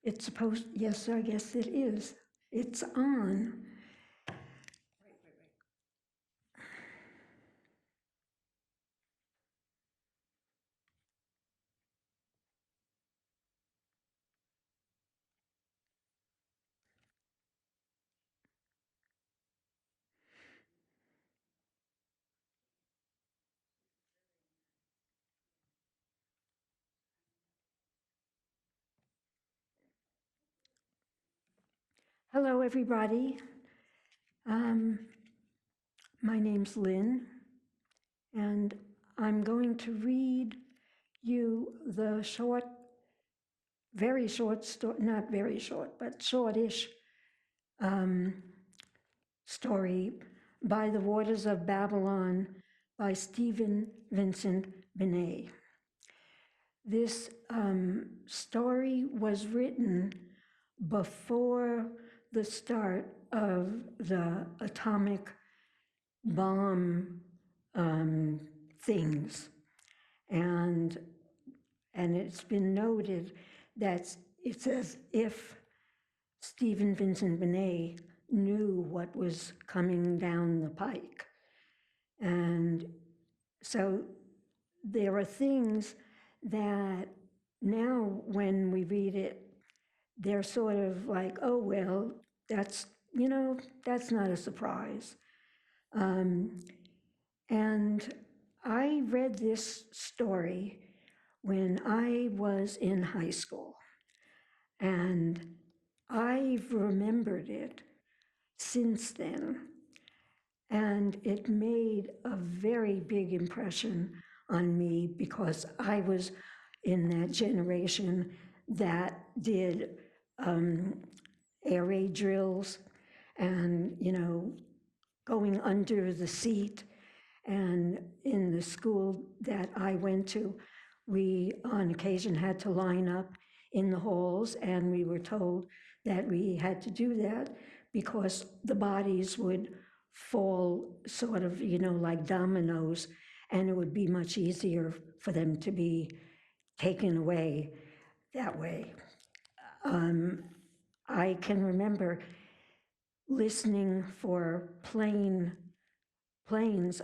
It's supposed, yes, I guess it is. It's on. Hello, everybody. Um, my name's Lynn, and I'm going to read you the short, very short story, not very short, but shortish story, By the Waters of Babylon by Stephen Vincent Benet. This story was written before the start of the atomic bomb things. And it's been noted that it's as if Stephen Vincent Benet knew what was coming down the pike. And so there are things that now when we read it, they're sort of like, oh, well, that's, that's not a surprise. And I read this story when I was in high school, and I've remembered it since then. And it made a very big impression on me because I was in that generation that did air raid drills and, going under the seat. And in the school that I went to, we on occasion had to line up in the halls, and we were told that we had to do that because the bodies would fall sort of, like dominoes, and it would be much easier for them to be taken away that way. I can remember listening for planes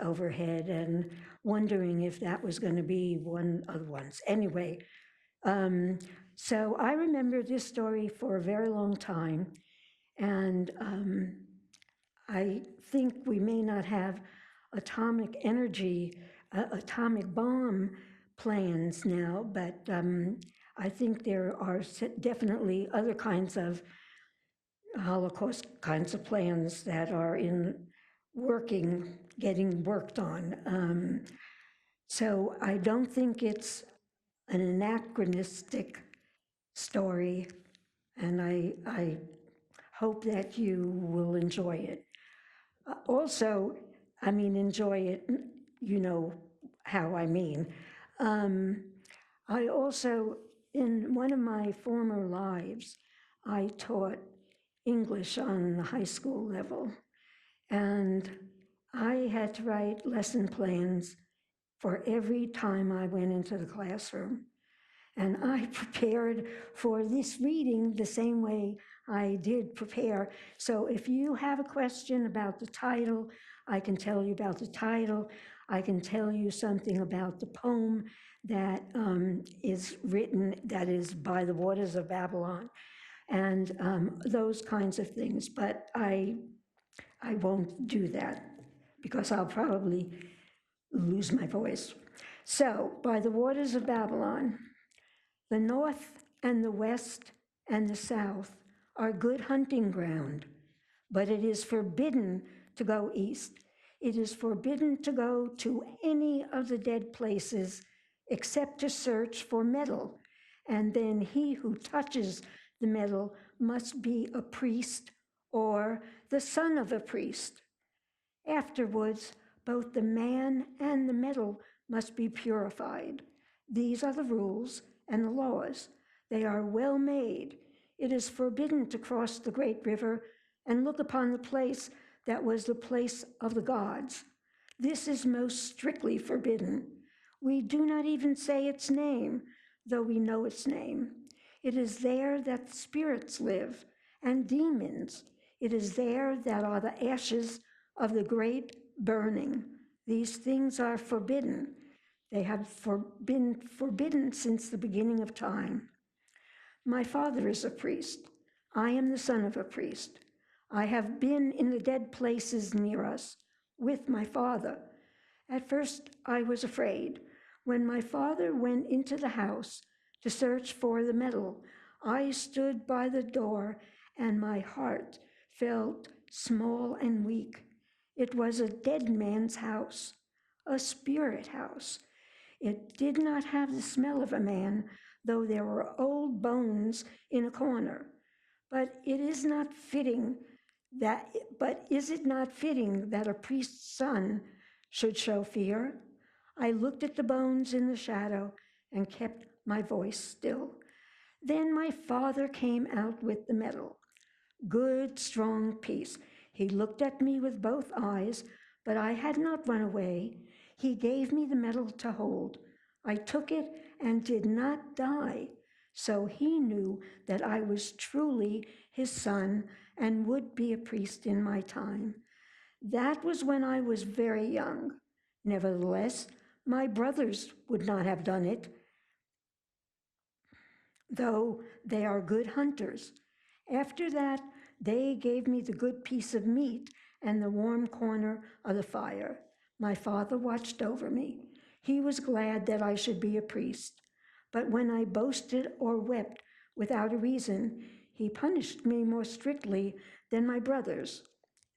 overhead and wondering if that was going to be one of the ones. Anyway, so I remember this story for a very long time, and I think we may not have atomic energy, atomic bomb plans now, but I think there are definitely other kinds of Holocaust kinds of plans that are getting worked on. So I don't think it's an anachronistic story, and I hope that you will enjoy it. Also, I mean, enjoy it, you know how I mean. I also, in one of my former lives, I taught English on the high school level, and I had to write lesson plans for every time I went into the classroom. And I prepared for this reading the same way I did prepare. So if you have a question about the title, I can tell you about the title. I can tell you something about the poem that is written, that is By the Waters of Babylon, and those kinds of things. But I won't do that because I'll probably lose my voice. So, By the Waters of Babylon. The north and the west and the south are good hunting ground, but it is forbidden to go east. It is forbidden to go to any of the dead places except to search for metal, and then he who touches the metal must be a priest or the son of a priest. Afterwards, both the man and the metal must be purified. These are the rules and the laws. They are well made. It is forbidden to cross the great river and look upon the place that was the place of the gods. This is most strictly forbidden. We do not even say its name, though we know its name. It is there that spirits live and demons. It is there that are the ashes of the great burning. These things are forbidden. They have been forbidden since the beginning of time. My father is a priest. I am the son of a priest. I have been in the dead places near us with my father. At first, I was afraid. When my father went into the house to search for the medal, I stood by the door and my heart felt small and weak. It was a dead man's house, a spirit house. It did not have the smell of a man, though there were old bones in a corner. But it is not fitting but is it not fitting that a priest's son should show fear? I looked at the bones in the shadow and kept my voice still. Then my father came out with the medal. Good, strong peace. He looked at me with both eyes, but I had not run away. He gave me the medal to hold. I took it and did not die. So he knew that I was truly his son and would be a priest in my time. That was when I was very young. Nevertheless, my brothers would not have done it, though they are good hunters. After that, they gave me the good piece of meat and the warm corner of the fire. My father watched over me. He was glad that I should be a priest. But when I boasted or wept without a reason, he punished me more strictly than my brothers.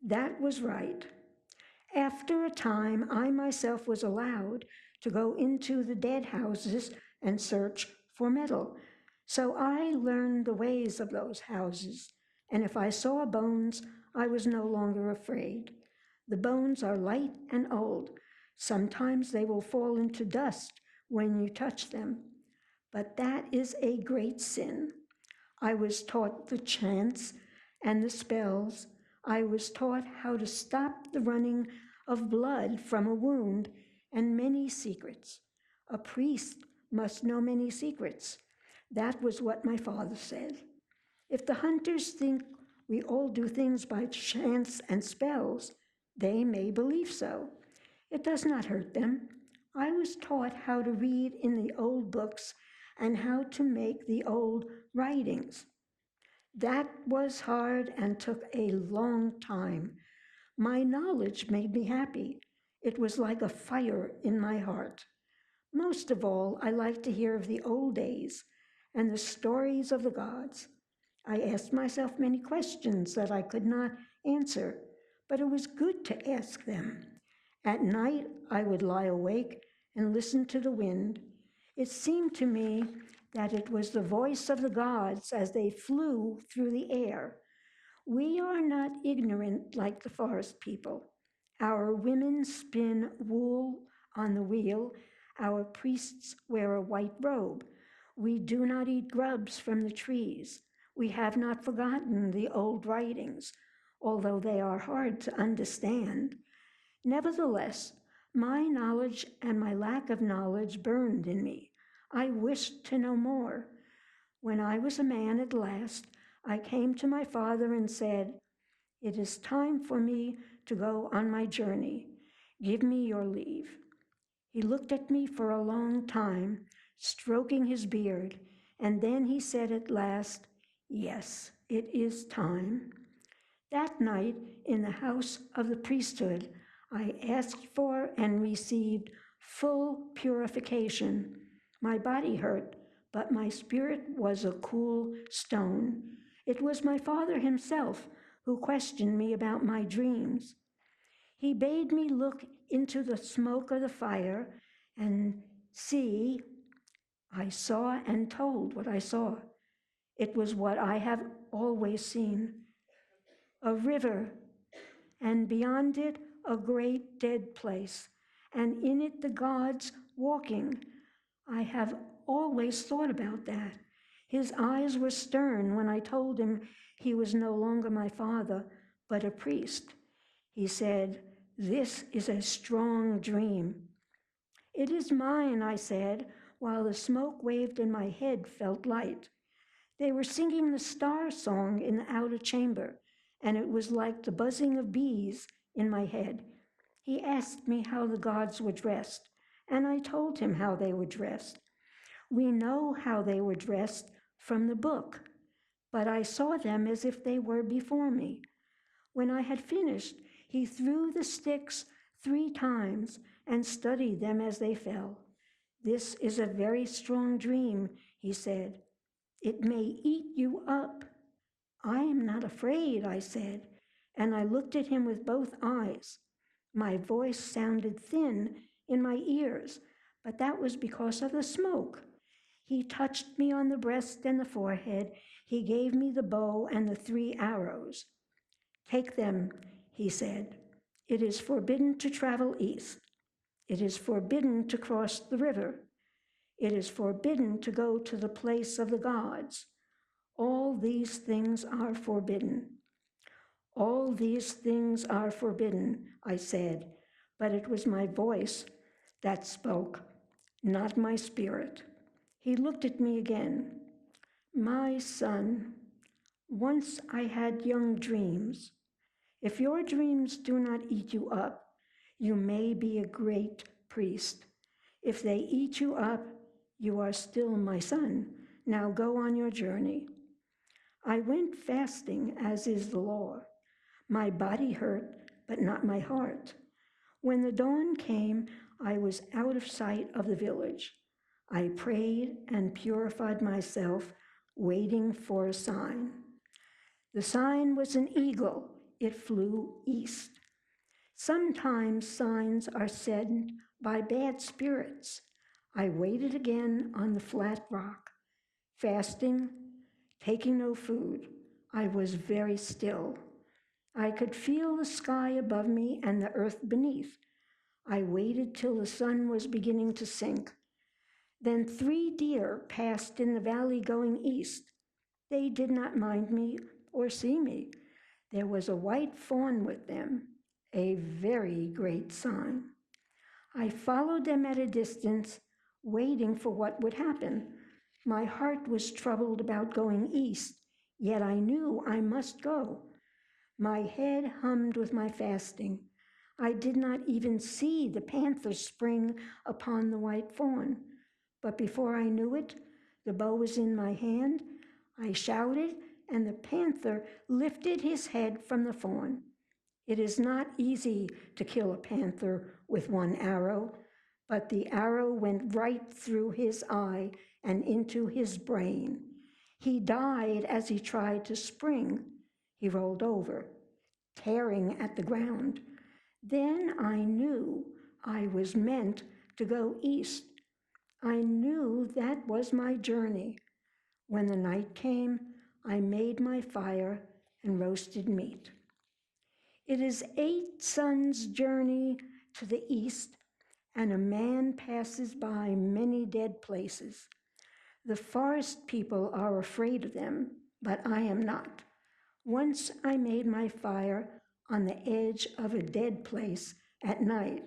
That was right. After a time, I myself was allowed to go into the dead houses and search for metal. So I learned the ways of those houses, and if I saw bones, I was no longer afraid. The bones are light and old. Sometimes they will fall into dust when you touch them, but that is a great sin. I was taught the chants and the spells. I was taught how to stop the running of blood from a wound and many secrets. A priest must know many secrets. That was what my father said. If the hunters think we all do things by chants and spells, they may believe so. It does not hurt them. I was taught how to read in the old books and how to make the old writings. That was hard and took a long time. My knowledge made me happy. It was like a fire in my heart. Most of all, I liked to hear of the old days and the stories of the gods. I asked myself many questions that I could not answer, but it was good to ask them. At night, I would lie awake and listen to the wind. It seemed to me that it was the voice of the gods as they flew through the air. We are not ignorant like the forest people. Our women spin wool on the wheel. Our priests wear a white robe. We do not eat grubs from the trees. We have not forgotten the old writings, although they are hard to understand. Nevertheless, my knowledge and my lack of knowledge burned in me. I wished to know more. When I was a man at last, I came to my father and said, "It is time for me to go on my journey. Give me your leave." He looked at me for a long time, stroking his beard, and then he said at last, "Yes, it is time." That night, in the house of the priesthood, I asked for and received full purification. My body hurt, but my spirit was a cool stone. It was my father himself who questioned me about my dreams. He bade me look into the smoke of the fire and see. I saw and told what I saw. It was what I have always seen, a river, and beyond it a great dead place, and in it the gods walking. I have always thought about that. His eyes were stern when I told him he was no longer my father, but a priest. He said, "This is a strong dream." "It is mine," I said, while the smoke waved in my head felt light. They were singing the star song in the outer chamber, and it was like the buzzing of bees in my head. He asked me how the gods were dressed, and I told him how they were dressed. We know how they were dressed from the book, but I saw them as if they were before me. When I had finished, he threw the sticks 3 times and studied them as they fell. This is a very strong dream, he said. It may eat you up. I am not afraid, I said, and I looked at him with both eyes. My voice sounded thin in my ears, but that was because of the smoke. He touched me on the breast and the forehead. He gave me the bow and the 3 arrows. Take them, he said. It is forbidden to travel east. It is forbidden to cross the river. It is forbidden to go to the place of the gods. All these things are forbidden. All these things are forbidden, I said, but it was my voice that spoke, not my spirit. He looked at me again. My son, once I had young dreams. If your dreams do not eat you up, you may be a great priest. If they eat you up, you are still my son. Now go on your journey. I went fasting, as is the law. My body hurt, but not my heart. When the dawn came, I was out of sight of the village. I prayed and purified myself, waiting for a sign. The sign was an eagle. It flew east. Sometimes signs are sent by bad spirits. I waited again on the flat rock, fasting, taking no food. I was very still. I could feel the sky above me and the earth beneath. I waited till the sun was beginning to sink. Then 3 deer passed in the valley going east. They did not mind me or see me. There was a white fawn with them, a very great sign. I followed them at a distance, waiting for what would happen. My heart was troubled about going east, yet I knew I must go. My head hummed with my fasting. I did not even see the panther spring upon the white fawn. But before I knew it, the bow was in my hand. I shouted, and the panther lifted his head from the fawn. It is not easy to kill a panther with 1 arrow, but the arrow went right through his eye and into his brain. He died as he tried to spring. He rolled over, tearing at the ground. Then I knew I was meant to go east. I knew that was my journey. When the night came, I made my fire and roasted meat. It is 8 suns' journey to the east, and a man passes by many dead places. The forest people are afraid of them, but I am not. Once I made my fire on the edge of a dead place at night,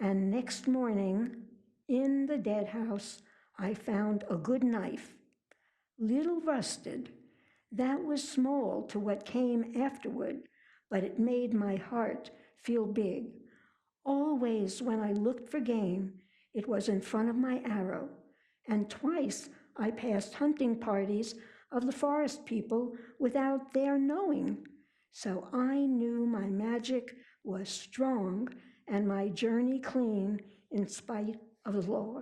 and next morning, in the dead house, I found a good knife, little rusted. That was small to what came afterward, but it made my heart feel big. Always when I looked for game, it was in front of my arrow, and twice I passed hunting parties of the forest people without their knowing. So I knew my magic was strong and my journey clean in spite of the law.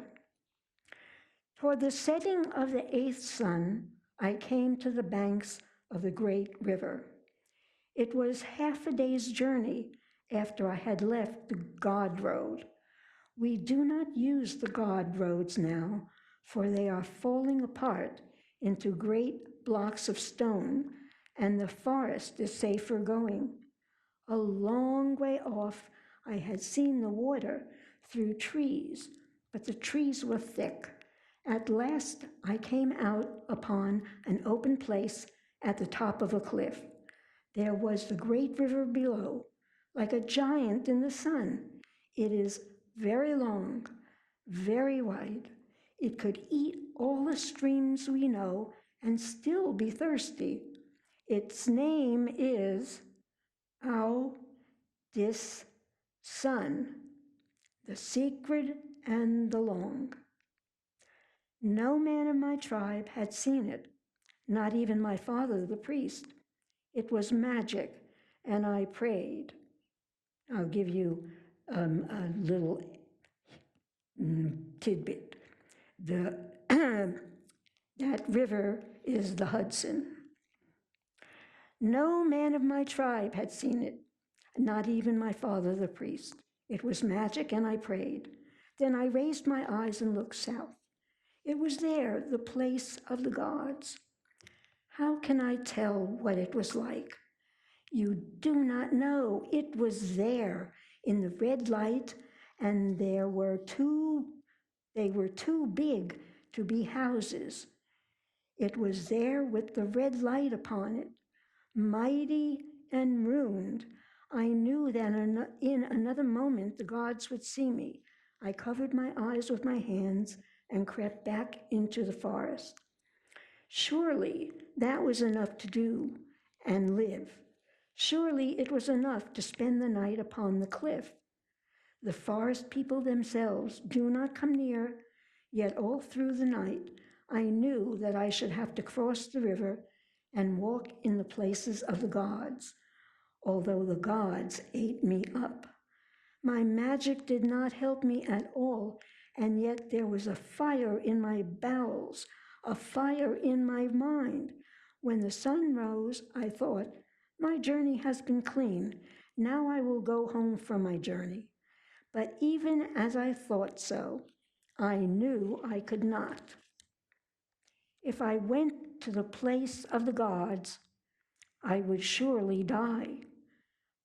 Toward the setting of the 8th sun, I came to the banks of the great river. It was half a day's journey after I had left the God road. We do not use the God roads now, for they are falling apart into great blocks of stone, and the forest is safer going. A long way off, I had seen the water through trees, but the trees were thick. At last, I came out upon an open place at the top of a cliff. There was the great river below, like a giant in the sun. It is very long, very wide. It could eat all the streams we know and still be thirsty. Its name is Ao Dis Sun, the secret and the long. No man of my tribe had seen it, not even my father the priest. It was magic, and I prayed. I'll give you a little tidbit. The that river is the Hudson. No man of my tribe had seen it, not even my father the priest. It was magic, and I prayed. Then I raised my eyes and looked south. It was there, the place of the gods. How can I tell what it was like? You do not know. It was there in the red light, and they were too big to be houses. It was there with the red light upon it, mighty and ruined. I knew that in another moment the gods would see me. I covered my eyes with my hands and crept back into the forest. Surely that was enough to do and live. Surely it was enough to spend the night upon the cliff. The forest people themselves do not come near, yet all through the night I knew that I should have to cross the river and walk in the places of the gods, although the gods ate me up. My magic did not help me at all, and yet there was a fire in my bowels, a fire in my mind. When the sun rose, I thought, my journey has been clean. Now I will go home from my journey. But even as I thought so, I knew I could not. If I went to the place of the gods, I would surely die.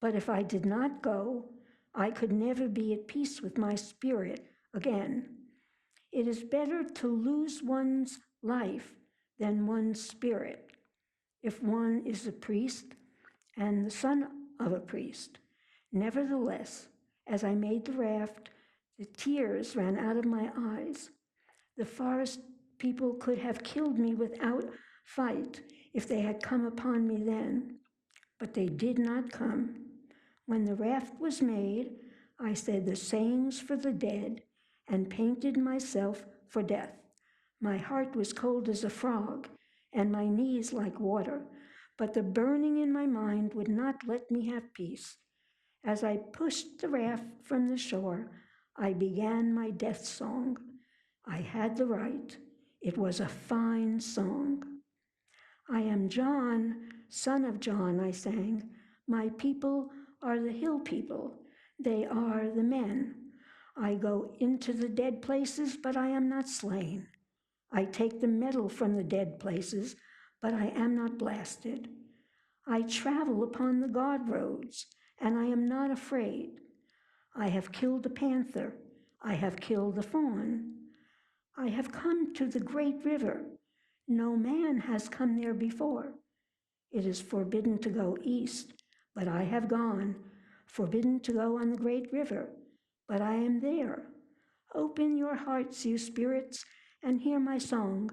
But if I did not go, I could never be at peace with my spirit again. It is better to lose one's life than one's spirit if one is a priest and the son of a priest. Nevertheless, as I made the raft, the tears ran out of my eyes. The forest people could have killed me without fight if they had come upon me then, but they did not come. When the raft was made, I said the sayings for the dead and painted myself for death. My heart was cold as a frog, and my knees like water, but the burning in my mind would not let me have peace. As I pushed the raft from the shore, I began my death song. I had the right. It was a fine song. I am John, son of John, I sang. My people are the hill people. They are the men. I go into the dead places, but I am not slain. I take the metal from the dead places, but I am not blasted. I travel upon the God roads, and I am not afraid. I have killed the panther. I have killed the fawn. I have come to the great river. No man has come there before. It is forbidden to go east, but I have gone. Forbidden to go on the great river, but I am there. Open your hearts, you spirits, and hear my song.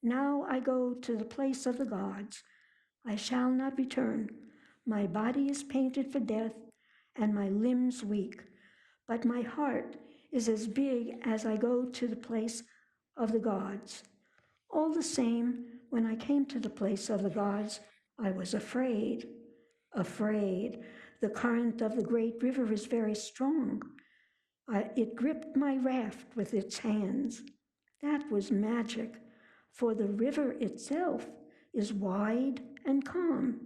Now I go to the place of the gods. I shall not return. My body is painted for death, and my limbs weak, but my heart is as big as I go to the place of the gods. All the same, when I came to the place of the gods, I was afraid. Afraid. The current of the great river is very strong. It gripped my raft with its hands. That was magic, for the river itself is wide and calm.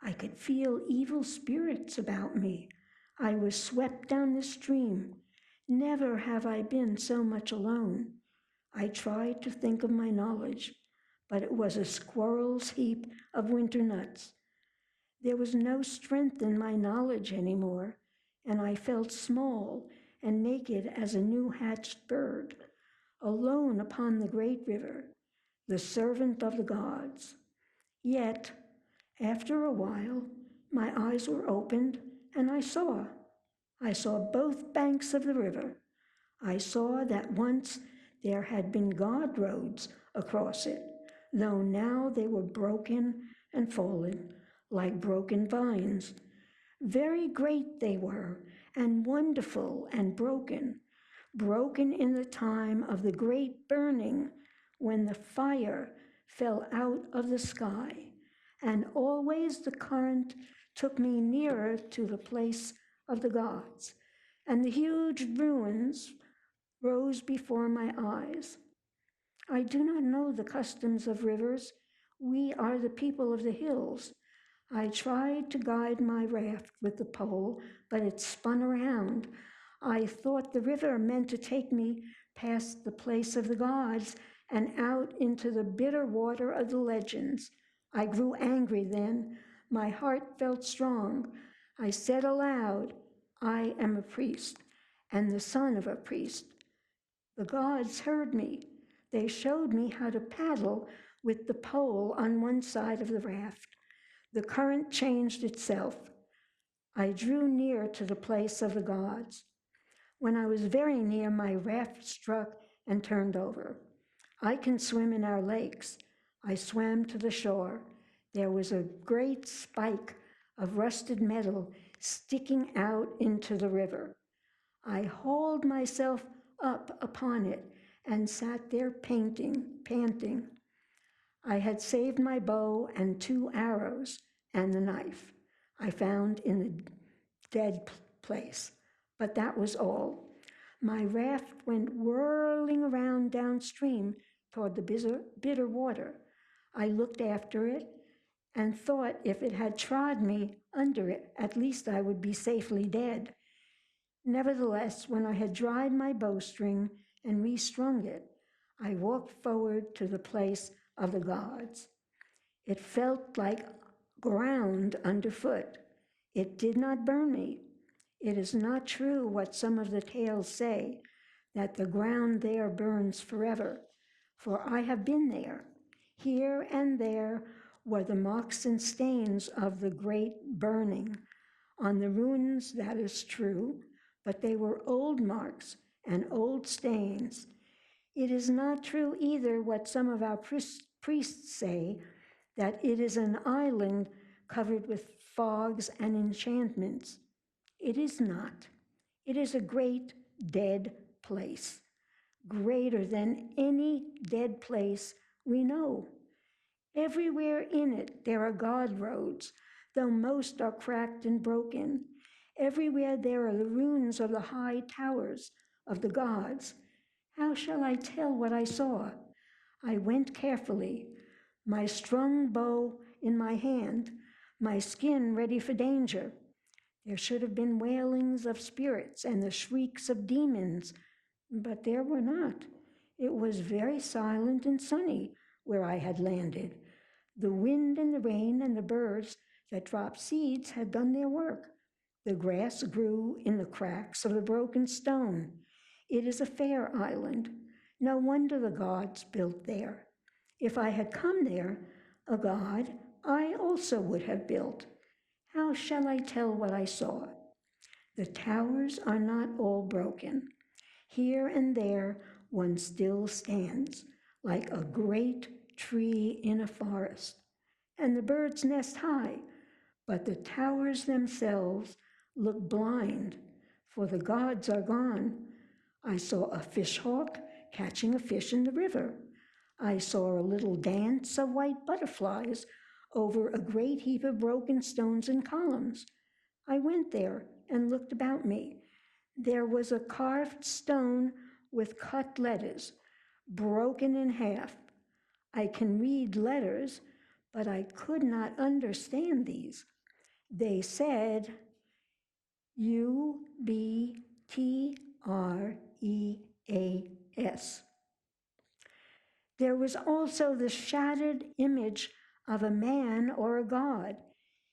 I could feel evil spirits about me. I was swept down the stream. Never have I been so much alone. I tried to think of my knowledge, but it was a squirrel's heap of winter nuts. There was no strength in my knowledge anymore, and I felt small and naked as a new hatched bird, alone upon the great river, the servant of the gods. Yet, after a while, my eyes were opened, and I saw. I saw both banks of the river. I saw that once there had been God roads across it. though now they were broken and fallen like broken vines. Very great they were, and wonderful and broken, broken in the time of the great burning, when the fire fell out of the sky, and always the current took me nearer to the place of the gods, and the huge ruins rose before my eyes. I do not know the customs of rivers. We are the people of the hills. I tried to guide my raft with the pole, but it spun around. I thought the river meant to take me past the place of the gods and out into the bitter water of the legends. I grew angry then. My heart felt strong. I said aloud, I am a priest and the son of a priest. The gods heard me. They showed me how to paddle with the pole on one side of the raft. The current changed itself. I drew near to the place of the gods. When I was very near, my raft struck and turned over. I can swim in our lakes. I swam to the shore. There was a great spike of rusted metal sticking out into the river. I hauled myself up upon it and sat there panting. I had saved my bow and 2 arrows and the knife I found in the dead place, but that was all. My raft went whirling around downstream toward the bitter water. I looked after it and thought if it had trod me under it, at least I would be safely dead. Nevertheless, when I had dried my bowstring and restrung it, I walked forward to the place of the gods. It felt like ground underfoot. It did not burn me. It is not true what some of the tales say, that the ground there burns forever, for I have been there. Here and there were the marks and stains of the great burning. On the ruins, that is true, but they were old marks and old stains. It is not true either what some of our priests say, that it is an island covered with fogs and enchantments. It is not. It is a great dead place, greater than any dead place we know. Everywhere in it there are God roads, though most are cracked and broken. Everywhere there are the ruins of the high towers of the gods. How shall I tell what I saw? I went carefully, my strung bow in my hand, my skin ready for danger. There should have been wailings of spirits and the shrieks of demons, but there were not. It was very silent and sunny where I had landed. The wind and the rain and the birds that dropped seeds had done their work. The grass grew in the cracks of the broken stone. It is a fair island. No wonder the gods built there. If I had come there, a god, I also would have built. How shall I tell what I saw? The towers are not all broken. Here and there one still stands, like a great tree in a forest. And the birds nest high, but the towers themselves look blind, for the gods are gone. I saw a fish hawk catching a fish in the river. I saw a little dance of white butterflies over a great heap of broken stones and columns. I went there and looked about me. There was a carved stone with cut letters, broken in half. I can read letters, but I could not understand these. They said UBTREAS. There was also the shattered image of a man or a god.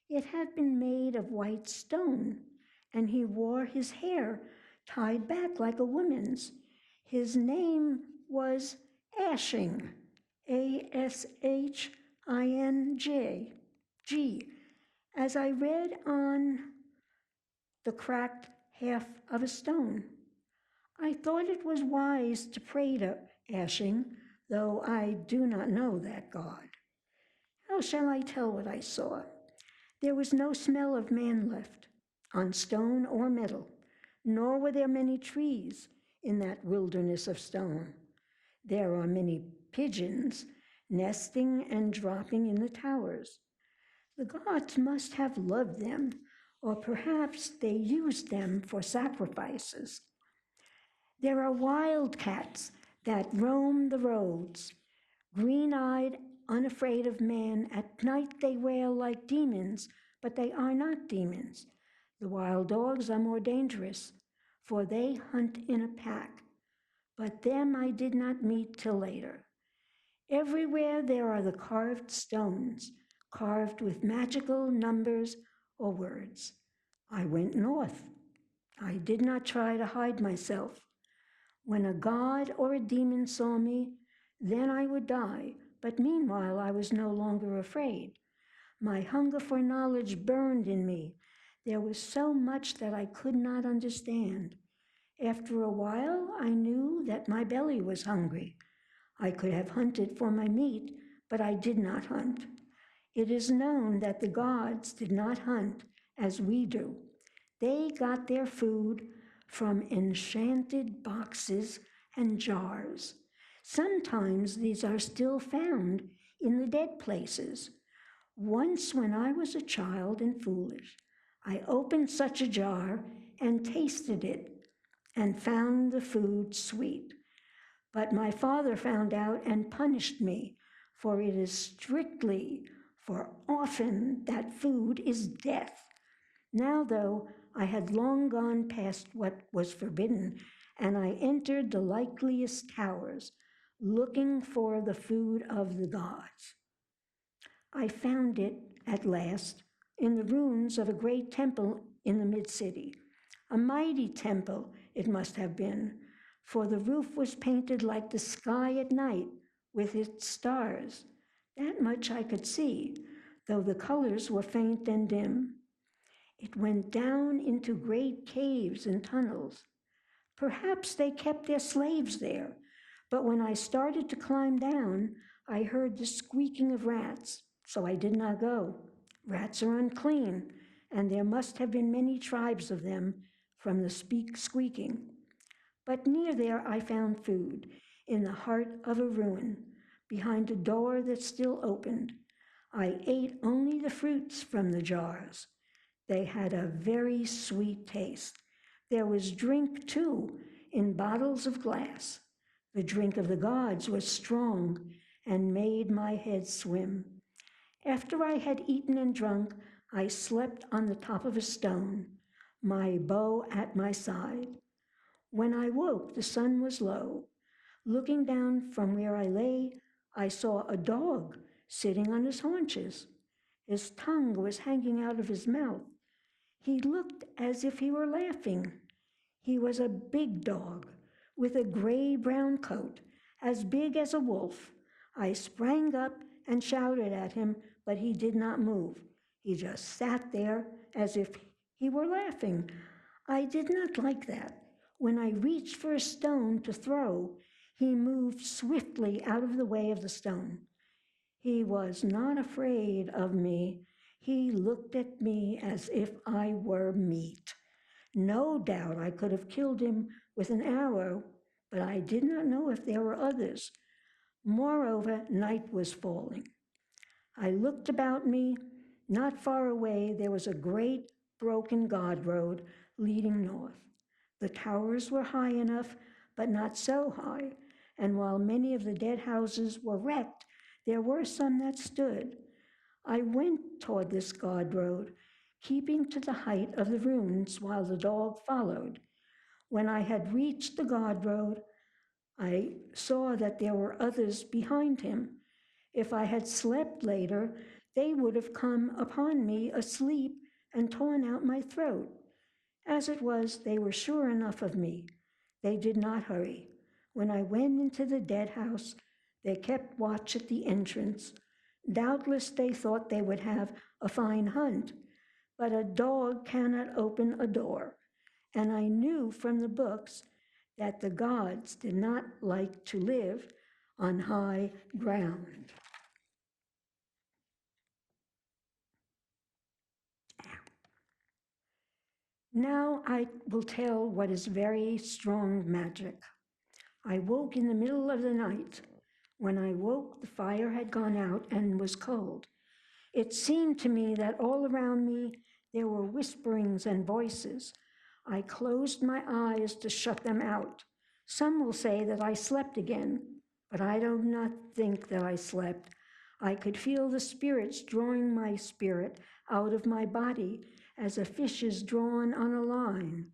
It had been made of white stone, and he wore his hair tied back like a woman's. His name was Ashing, Ashing. As I read on the cracked half of a stone, I thought it was wise to pray to Ashing, though I do not know that God. How shall I tell what I saw? There was no smell of man left, on stone or metal, nor were there many trees in that wilderness of stone. There are many pigeons nesting and dropping in the towers. The gods must have loved them, or perhaps they used them for sacrifices. There are wild cats that roam the roads, green eyed, unafraid of man. At night they wail like demons, but they are not demons. The wild dogs are more dangerous, for they hunt in a pack. But them I did not meet till later. Everywhere there are the carved stones, carved with magical numbers or words. I went north. I did not try to hide myself. When a god or a demon saw me, then I would die, but meanwhile I was no longer afraid. My hunger for knowledge burned in me. There was so much that I could not understand. After a while, I knew that my belly was hungry. I could have hunted for my meat, but I did not hunt. It is known that the gods did not hunt as we do. They got their food from enchanted boxes and jars. Sometimes these are still found in the dead places. Once, when I was a child and foolish, I opened such a jar and tasted it and found the food sweet. But my father found out and punished me, for it is strictly, for often that food is death. Now, though, I had long gone past what was forbidden, and I entered the likeliest towers, looking for the food of the gods. I found it at last in the ruins of a great temple in the mid-city. A mighty temple it must have been, for the roof was painted like the sky at night with its stars. That much I could see, though the colors were faint and dim. It went down into great caves and tunnels. Perhaps they kept their slaves there, but when I started to climb down, I heard the squeaking of rats, so I did not go. Rats are unclean, and there must have been many tribes of them from the squeaking. But near there I found food, in the heart of a ruin, behind a door that still opened. I ate only the fruits from the jars. They had a very sweet taste. There was drink, too, in bottles of glass. The drink of the gods was strong and made my head swim. After I had eaten and drunk, I slept on the top of a stone, my bow at my side. When I woke, the sun was low. Looking down from where I lay, I saw a dog sitting on his haunches. His tongue was hanging out of his mouth. He looked as if he were laughing. He was a big dog with a gray-brown coat, as big as a wolf. I sprang up and shouted at him, but he did not move. He just sat there as if he were laughing. I did not like that. When I reached for a stone to throw, he moved swiftly out of the way of the stone. He was not afraid of me. He looked at me as if I were meat. No doubt I could have killed him with an arrow, but I did not know if there were others. Moreover, night was falling. I looked about me. Not far away, there was a great broken god road leading north. The towers were high enough, but not so high, and while many of the dead houses were wrecked, there were some that stood. I went toward this god road, keeping to the height of the ruins while the dog followed. When I had reached the god road, I saw that there were others behind him. If I had slept later, they would have come upon me asleep and torn out my throat. As it was, they were sure enough of me. They did not hurry. When I went into the dead house, they kept watch at the entrance. Doubtless they thought they would have a fine hunt, but a dog cannot open a door. And I knew from the books that the gods did not like to live on high ground. Now I will tell what is very strong magic. I woke in the middle of the night. When I woke, the fire had gone out and was cold. It seemed to me that all around me there were whisperings and voices. I closed my eyes to shut them out. Some will say that I slept again, but I do not think that I slept. I could feel the spirits drawing my spirit out of my body as a fish is drawn on a line.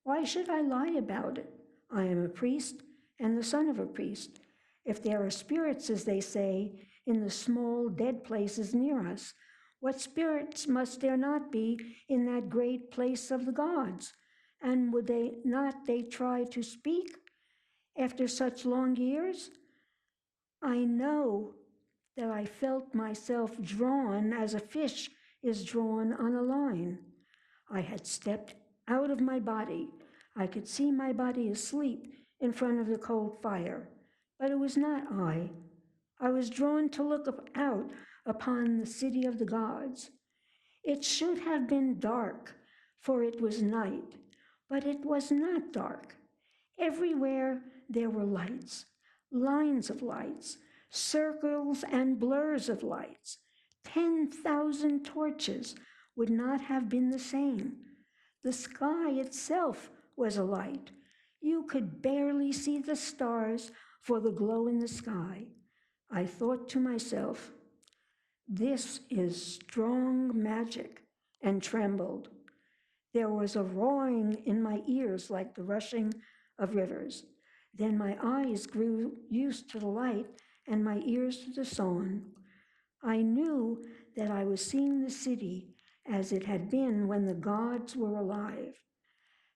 Why should I lie about it? I am a priest and the son of a priest. If there are spirits, as they say, in the small dead places near us, what spirits must there not be in that great place of the gods? And would they try to speak after such long years? I know that I felt myself drawn as a fish is drawn on a line. I had stepped out of my body. I could see my body asleep in front of the cold fire, but it was not I. I was drawn to look out upon the city of the gods. It should have been dark, for it was night, but it was not dark. Everywhere there were lights, lines of lights, circles and blurs of lights. 10,000 torches would not have been the same. The sky itself was a light. You could barely see the stars for the glow in the sky. I thought to myself, this is strong magic, and trembled. There was a roaring in my ears like the rushing of rivers. Then my eyes grew used to the light and my ears to the song. I knew that I was seeing the city as it had been when the gods were alive.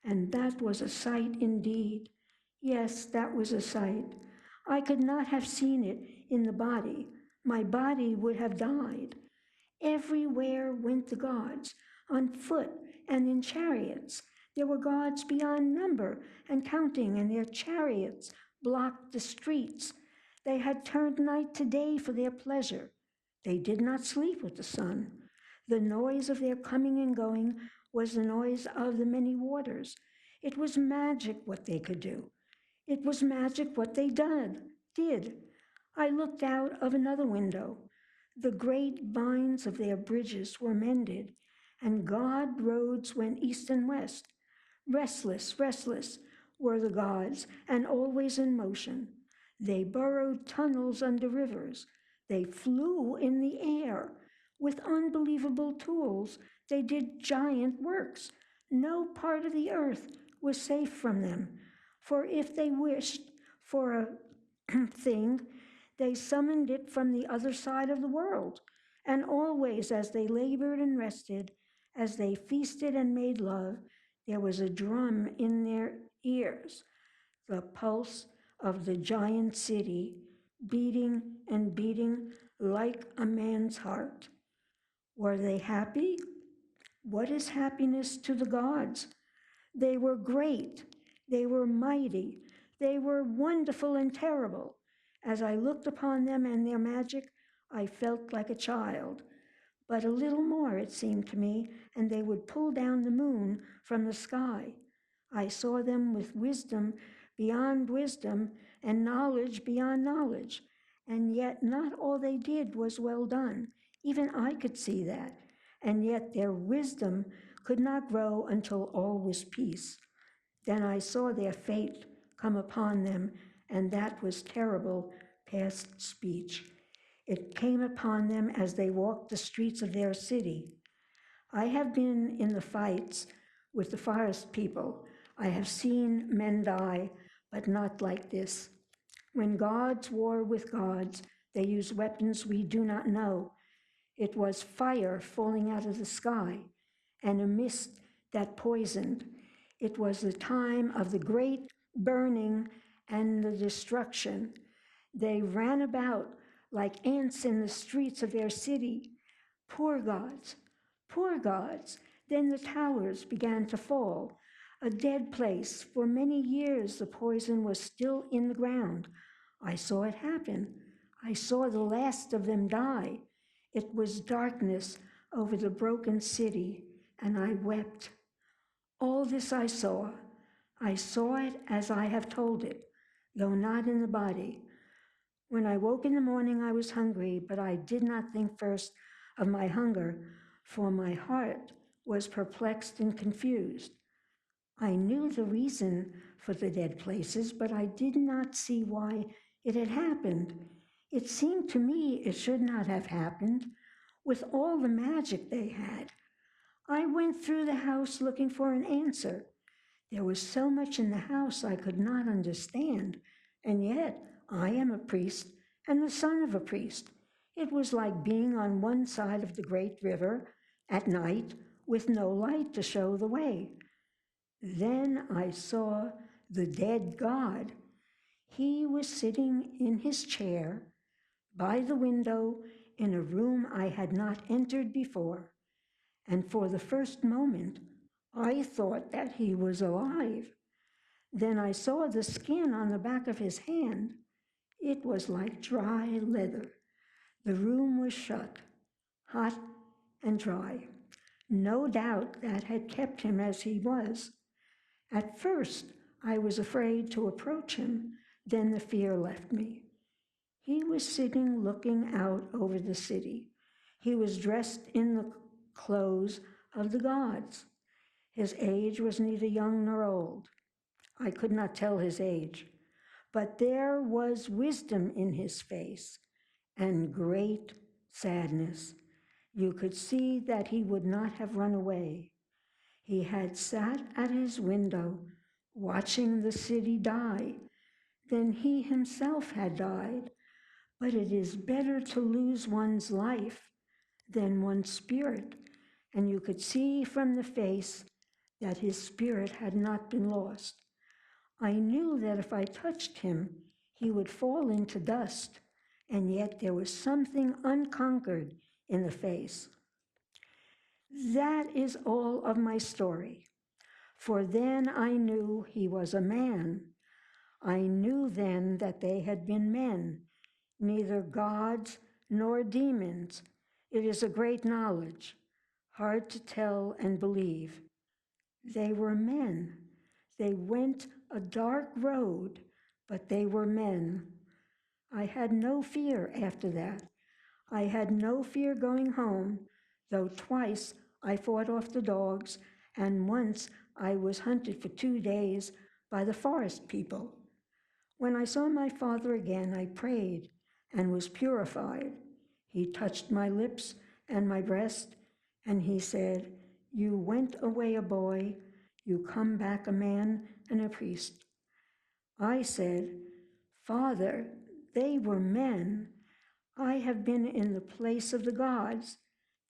And that was a sight indeed. Yes, that was a sight. I could not have seen it in the body. My body would have died. Everywhere went the gods, on foot and in chariots. There were gods beyond number and counting, and their chariots blocked the streets. They had turned night to day for their pleasure. They did not sleep with the sun. The noise of their coming and going was the noise of the many waters. It was magic what they could do. It was magic what they did. I looked out of another window. The great vines of their bridges were mended, and God roads went east and west. Restless, restless were the gods, and always in motion. They burrowed tunnels under rivers. They flew in the air. With unbelievable tools, they did giant works. No part of the earth was safe from them, for if they wished for a thing, they summoned it from the other side of the world. And always, as they labored and rested, as they feasted and made love, there was a drum in their ears, the pulse of the giant city, beating and beating like a man's heart. Were they happy? What is happiness to the gods? They were great. They were mighty. They were wonderful and terrible. As I looked upon them and their magic, I felt like a child. But a little more, it seemed to me, and they would pull down the moon from the sky. I saw them with wisdom beyond wisdom and knowledge beyond knowledge. And yet not all they did was well done. Even I could see that. And yet their wisdom could not grow until all was peace. Then I saw their fate come upon them, and that was terrible past speech. It came upon them as they walked the streets of their city. I have been in the fights with the forest people. I have seen men die, but not like this. When gods war with gods, they use weapons we do not know. It was fire falling out of the sky and a mist that poisoned. It was the time of the great burning and the destruction. They ran about like ants in the streets of their city. Poor gods, poor gods. Then the towers began to fall. A dead place. For many years, the poison was still in the ground. I saw it happen. I saw the last of them die. It was darkness over the broken city, and I wept. All this I saw. I saw it as I have told it, though not in the body. When I woke in the morning, I was hungry, but I did not think first of my hunger, for my heart was perplexed and confused. I knew the reason for the dead places, but I did not see why it had happened. It seemed to me it should not have happened with all the magic they had. I went through the house looking for an answer. There was so much in the house I could not understand, and yet I am a priest and the son of a priest. It was like being on one side of the great river at night with no light to show the way. Then I saw the dead God. He was sitting in his chair by the window in a room I had not entered before, and for the first moment I thought that he was alive. Then I saw the skin on the back of his hand. It was like dry leather. The room was shut, hot and dry. No doubt that had kept him as he was. At first, I was afraid to approach him. Then the fear left me. He was sitting looking out over the city. He was dressed in the clothes of the gods. His age was neither young nor old. I could not tell his age, but there was wisdom in his face and great sadness. You could see that he would not have run away. He had sat at his window watching the city die. Then he himself had died. But it is better to lose one's life than one's spirit. And you could see from the face that his spirit had not been lost. I knew that if I touched him, he would fall into dust, and yet there was something unconquered in the face. That is all of my story. For then I knew he was a man. I knew then that they had been men, neither gods nor demons. It is a great knowledge, hard to tell and believe. They were men. They went a dark road, but they were men. I had no fear after that. I had no fear going home, though twice I fought off the dogs, and once I was hunted for 2 days by the forest people. When I saw my father again, I prayed and was purified. He touched my lips and my breast, and he said, "You went away a boy, you come back a man and a priest." I said, "Father, they were men. I have been in the place of the gods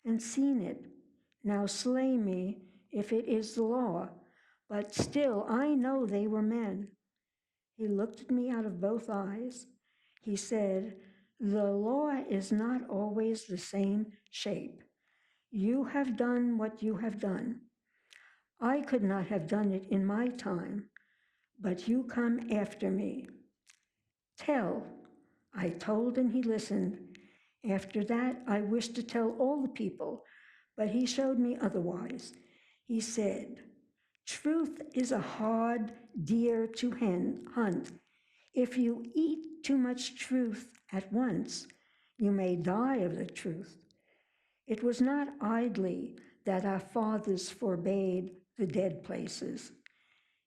and seen it. Now slay me if it is the law, but still I know they were men." He looked at me out of both eyes. He said, "The law is not always the same shape. You have done what you have done. I could not have done it in my time, but you come after me. Tell." I told and he listened. After that, I wished to tell all the people, but he showed me otherwise. He said, "Truth is a hard deer to hunt. If you eat too much truth at once, you may die of the truth." It was not idly that our fathers forbade the dead places.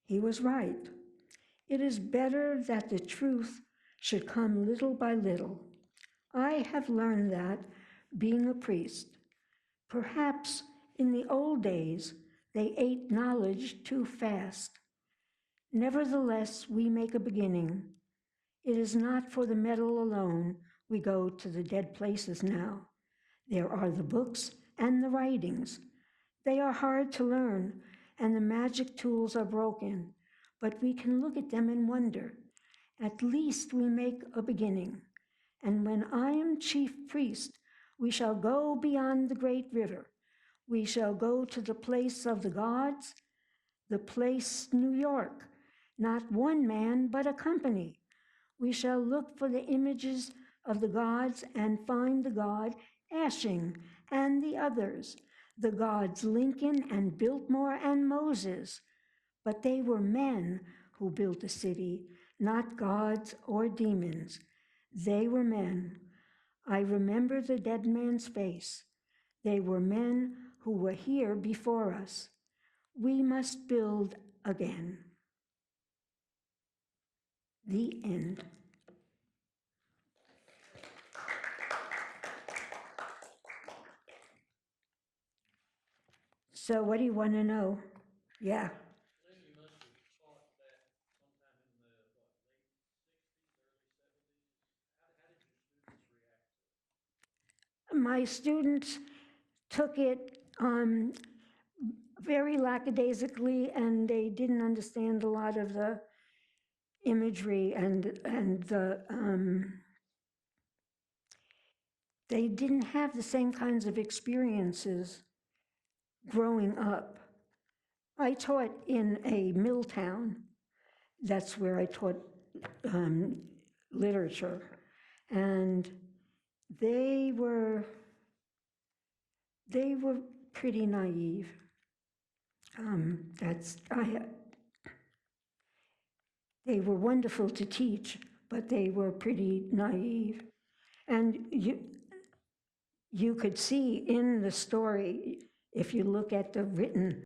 He was right. It is better that the truth should come little by little. I have learned that being a priest. Perhaps in the old days they ate knowledge too fast. Nevertheless, we make a beginning. It is not for the metal alone we go to the dead places now. There are the books and the writings. They are hard to learn, and the magic tools are broken, but we can look at them and wonder. At least we make a beginning. And when I am chief priest, we shall go beyond the great river. We shall go to the place of the gods, the place New York, not one man, but a company. We shall look for the images of the gods and find the god Ashing and the others, the gods Lincoln and Biltmore and Moses. But they were men who built the city, not gods or demons. They were men. I remember the dead man's face. They were men who were here before us. We must build again. The end. So what do you want to know? Yeah. Lynn, you must have taught that sometime in the, late 60s, early 70s. How did your students react to it? My students took it very lackadaisically, and they didn't understand a lot of the imagery and they didn't have the same kinds of experiences growing up. I taught in a mill town. That's where I taught literature, and they were pretty naive. They were wonderful to teach, but they were pretty naive. And you could see in the story, if you look at the written